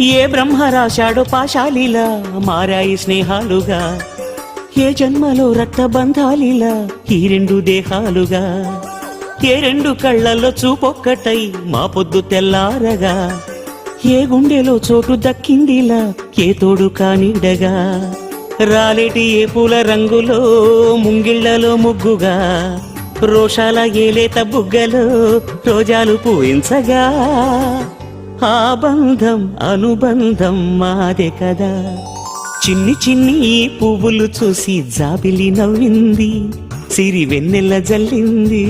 ఏ బ్రహ్మ రాశాడో పాశాలిలా మారాయి స్నేహాలుగా, ఏ జన్మలో రక్తబంధాలిలా ఈ రెండు దేహాలుగా, ఏ రెండు కళ్ళల్లో చూపొక్కటై మా పొద్దు తెల్లారగా, ఏ గుండెలో చోటు దక్కిందిలా ఏ తోడు కానిడగా, రాలేటి ఏ పూల రంగులో ముంగిళ్లలో ముగ్గుగా, రోషాల ఏలేత బుగ్గలో రోజాలు పూయించగా, ఆ బంధం అనుబంధం మాదే కదా. చిన్ని చిన్ని ఈ పువ్వులు చూసి జాబిలి నవ్వింది, సిరి వెన్నెల జల్లింది.